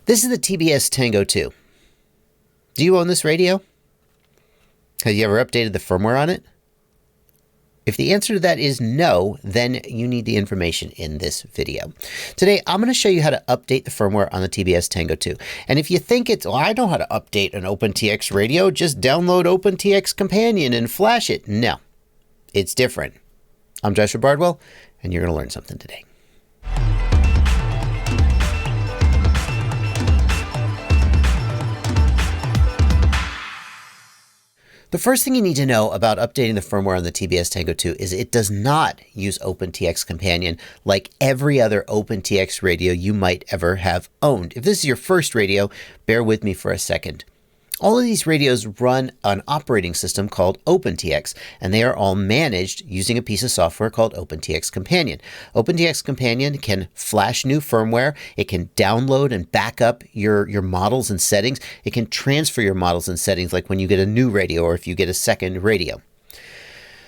This is the TBS Tango 2. Do you own this radio? Have you ever updated the firmware on it? If the answer to that is no, then you need the information in this video. Today, I'm going to show you how to update the firmware on the TBS Tango 2. And if you think I know how to update an OpenTX radio, just download OpenTX Companion and flash it. No, it's different. I'm Joshua Bardwell, and you're going to learn something today. The first thing you need to know about updating the firmware on the TBS Tango 2 is it does not use OpenTX Companion like every other OpenTX radio you might ever have owned. If this is your first radio, bear with me for a second. All of these radios run an operating system called OpenTX, and they are all managed using a piece of software called OpenTX Companion. OpenTX Companion can flash new firmware. It can download and back up your models and settings. It can transfer your models and settings like when you get a new radio or if you get a second radio.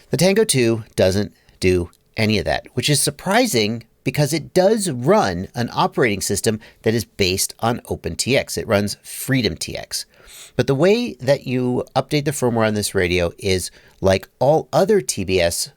The Tango 2 doesn't do any of that, which is surprising because it does run an operating system that is based on OpenTX. It runs FreedomTX. But the way that you update the firmware on this radio is like all other TBS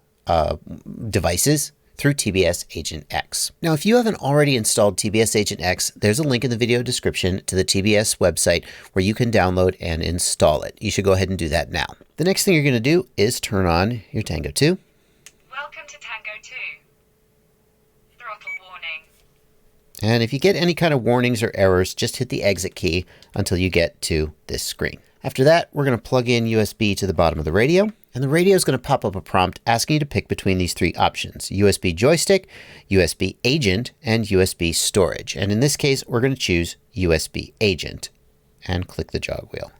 devices through TBS Agent X. Now, if you haven't already installed TBS Agent X, there's a link in the video description to the TBS website where you can download and install it. You should go ahead and do that now. The next thing you're going to do is turn on your Tango 2. Welcome to Tango 2. Throttle warning. And if you get any kind of warnings or errors, just hit the exit key until you get to this screen. After that, we're going to plug in USB to the bottom of the radio, and the radio is going to pop up a prompt asking you to pick between these three options: USB joystick, USB agent, and USB storage. And in this case, we're going to choose USB agent and click the jog wheel.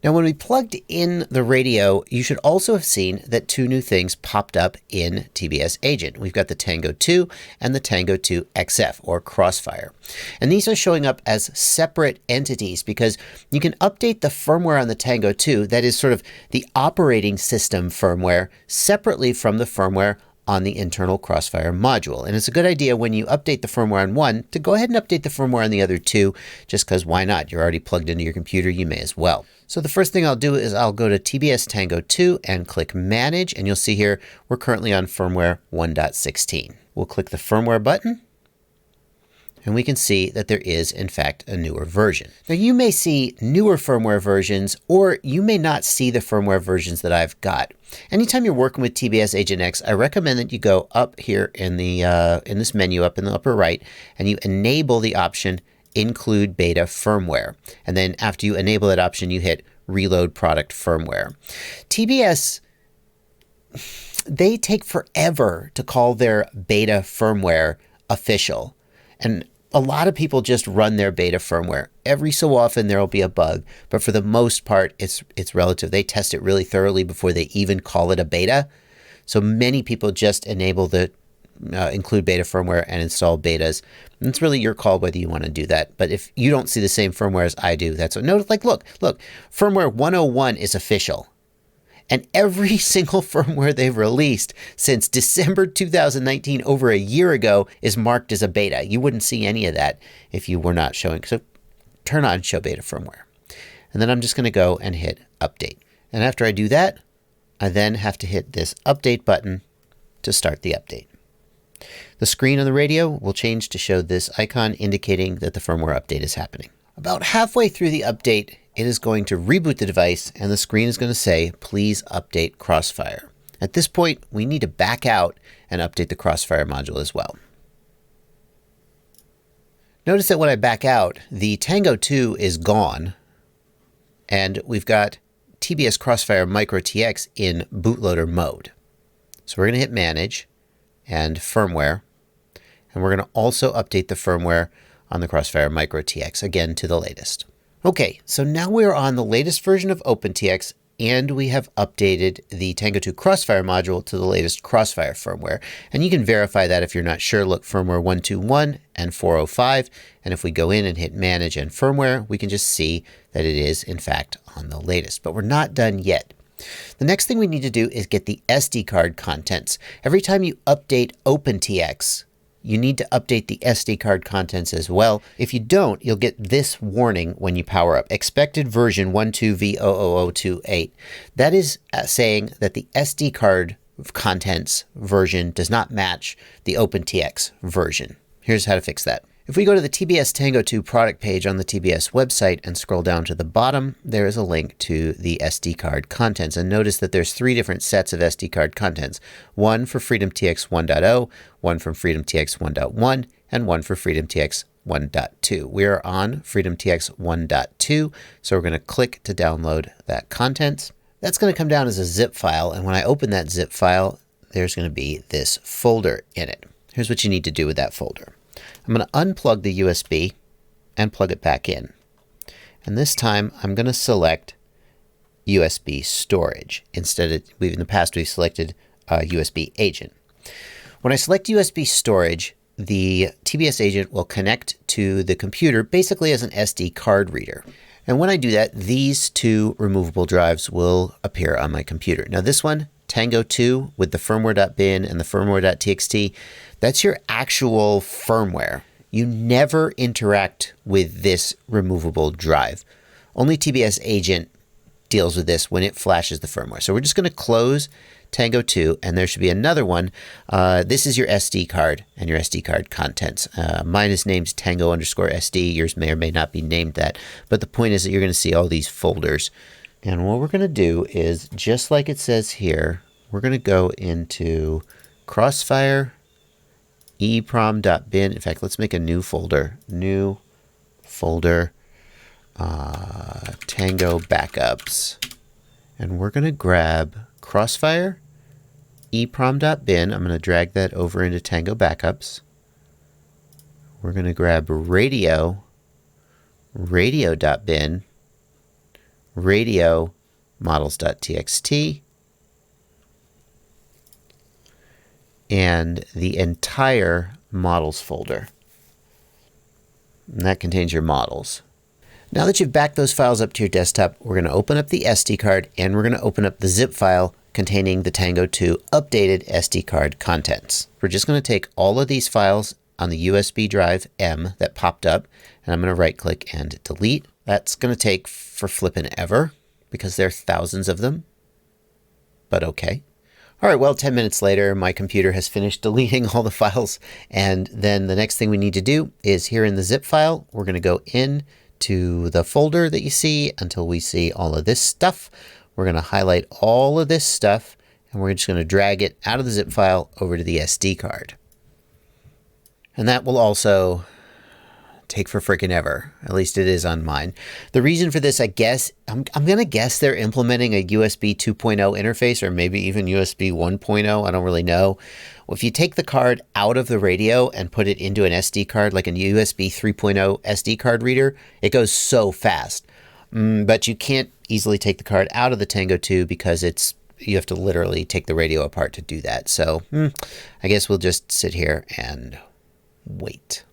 Now, when we plugged in the radio, you should also have seen that two new things popped up in TBS Agent. We've got the Tango 2 and the Tango 2 XF, or Crossfire. And these are showing up as separate entities because you can update the firmware on the Tango 2, that is sort of the operating system firmware, separately from the firmware on the internal Crossfire module. And it's a good idea when you update the firmware on one to go ahead and update the firmware on the other two, just because why not? You're already plugged into your computer, you may as well. So the first thing I'll do is I'll go to TBS Tango 2 and click Manage, and you'll see here we're currently on firmware 1.16. We'll click the firmware button, and we can see that there is, in fact, a newer version. Now, you may see newer firmware versions, or you may not see the firmware versions that I've got. Anytime you're working with TBS Agent X, I recommend that you go up here in this menu up in the upper right, and you enable the option Include Beta Firmware. And then after you enable that option, you hit Reload Product Firmware. TBS, they take forever to call their beta firmware official. And a lot of people just run their beta firmware. Every so often there will be a bug, but for the most part, it's relative. They test it really thoroughly before they even call it a beta. So many people just enable the include beta firmware and install betas. And it's really your call whether you want to do that. But if you don't see the same firmware as I do, that's no. Like, look, firmware 101 is official. And every single firmware they've released since December 2019, over a year ago, is marked as a beta. You wouldn't see any of that if you were not showing. So turn on Show Beta Firmware. And then I'm just going to go and hit Update. And after I do that, I then have to hit this Update button to start the update. The screen on the radio will change to show this icon indicating that the firmware update is happening. About halfway through the update, it is going to reboot the device, and the screen is going to say, please update Crossfire. At this point, we need to back out and update the Crossfire module as well. Notice that when I back out, the Tango 2 is gone, and we've got TBS Crossfire Micro TX in bootloader mode. So we're going to hit Manage and Firmware, and we're going to also update the firmware on the Crossfire Micro TX, again to the latest. Okay, so now we're on the latest version of OpenTX, and we have updated the Tango 2 Crossfire module to the latest Crossfire firmware. And you can verify that if you're not sure. Look, firmware 121 and 405. And if we go in and hit Manage and Firmware, we can just see that it is, in fact, on the latest. But we're not done yet. The next thing we need to do is get the SD card contents. Every time you update OpenTX, you need to update the SD card contents as well. If you don't, you'll get this warning when you power up. Expected version 12V00028. That is saying that the SD card contents version does not match the OpenTX version. Here's how to fix that. If we go to the TBS Tango 2 product page on the TBS website and scroll down to the bottom, there is a link to the SD card contents. And notice that there's 3 different sets of SD card contents. One for FreedomTX 1.0, one from FreedomTX 1.1, and one for FreedomTX 1.2. We are on FreedomTX 1.2, so we're going to click to download that content. That's going to come down as a zip file, and when I open that zip file, there's going to be this folder in it. Here's what you need to do with that folder. I'm going to unplug the USB and plug it back in. And this time I'm going to select USB storage. Instead of, in the past we've selected USB agent. When I select USB storage, the TBS agent will connect to the computer basically as an SD card reader. And when I do that, these 2 removable drives will appear on my computer. Now this one, Tango 2 with the firmware.bin and the firmware.txt, that's your actual firmware. You never interact with this removable drive. Only TBS agent deals with this when it flashes the firmware. So we're just going to close Tango 2, and there should be another one. This is your SD card and your SD card contents. Mine is named Tango_SD. Yours may or may not be named that. But the point is that you're going to see all these folders. And what we're going to do is, just like it says here, we're going to go into crossfire eprom.bin. In fact, let's make a new folder. New folder, Tango backups. And we're going to grab crossfire eprom.bin. I'm going to drag that over into Tango backups. We're going to grab radio.bin, radio models.txt, and the entire models folder. And that contains your models. Now that you've backed those files up to your desktop, we're going to open up the SD card and we're going to open up the zip file containing the Tango 2 updated SD card contents. We're just going to take all of these files on the USB drive M that popped up, and I'm going to right click and delete. That's going to take for flippin' ever because there are thousands of them, but okay. All right, well, 10 minutes later, my computer has finished deleting all the files. And then the next thing we need to do is here in the zip file, we're going to go in to the folder that you see until we see all of this stuff. We're going to highlight all of this stuff, and we're just going to drag it out of the zip file over to the SD card. And that will also take for freaking ever. At least it is on mine. The reason for this, I guess, I'm going to guess they're implementing a USB 2.0 interface, or maybe even USB 1.0. I don't really know. Well, if you take the card out of the radio and put it into an SD card, like a USB 3.0 SD card reader, it goes so fast. But you can't easily take the card out of the Tango 2 because you have to literally take the radio apart to do that. So I guess we'll just sit here and wait.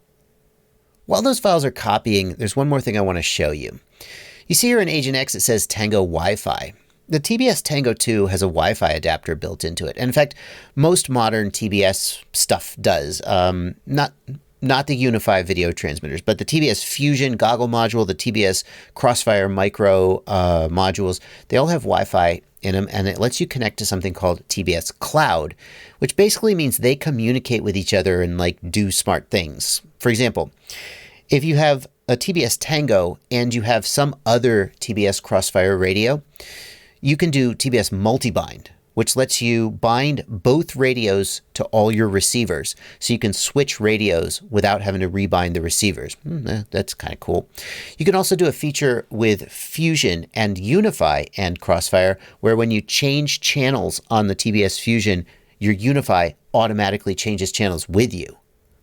While those files are copying, there's one more thing I want to show you. You see here in Agent X, it says Tango Wi-Fi. The TBS Tango 2 has a Wi-Fi adapter built into it. And in fact, most modern TBS stuff does. Not the Unify video transmitters, but the TBS Fusion goggle module, the TBS Crossfire micro modules, they all have Wi-Fi in them, and it lets you connect to something called TBS Cloud, which basically means they communicate with each other and like do smart things. For example, if you have a TBS Tango and you have some other TBS Crossfire radio, you can do TBS Multibind, which lets you bind both radios to all your receivers. So you can switch radios without having to rebind the receivers. That's kind of cool. You can also do a feature with Fusion and Unify and Crossfire, where when you change channels on the TBS Fusion, your Unify automatically changes channels with you.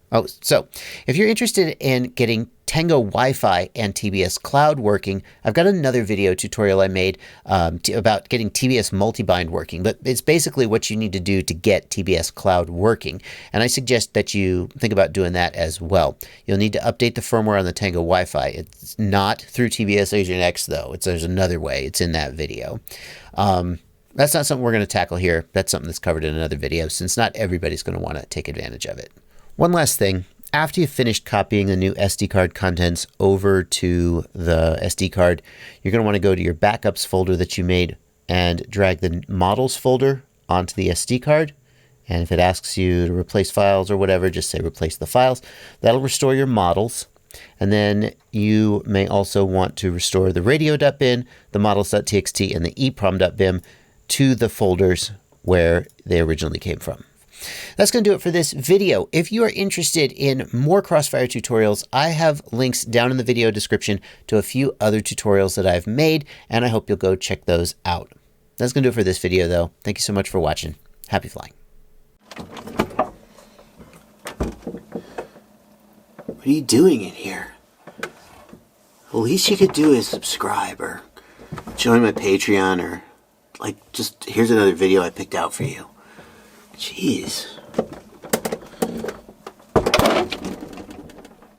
Oh, so if you're interested in getting Tango Wi-Fi and TBS Cloud working, I've got another video tutorial I made about getting TBS Multibind working. But it's basically what you need to do to get TBS Cloud working. And I suggest that you think about doing that as well. You'll need to update the firmware on the Tango Wi-Fi. It's not through TBS Agent X, though. There's another way. It's in that video. That's not something we're going to tackle here. That's something that's covered in another video, since not everybody's going to want to take advantage of it. One last thing. After you've finished copying the new SD card contents over to the SD card, you're going to want to go to your backups folder that you made and drag the models folder onto the SD card. And if it asks you to replace files or whatever, just say replace the files. That'll restore your models. And then you may also want to restore the radiodup bin, the models.txt, and the EEPROM.bim to the folders where they originally came from. That's going to do it for this video. If you are interested in more Crossfire tutorials, I have links down in the video description to a few other tutorials that I've made, and I hope you'll go check those out. That's going to do it for this video, though. Thank you so much for watching. Happy flying. What are you doing in here? The least you could do is subscribe or join my Patreon or, like, just here's another video I picked out for you. Jeez.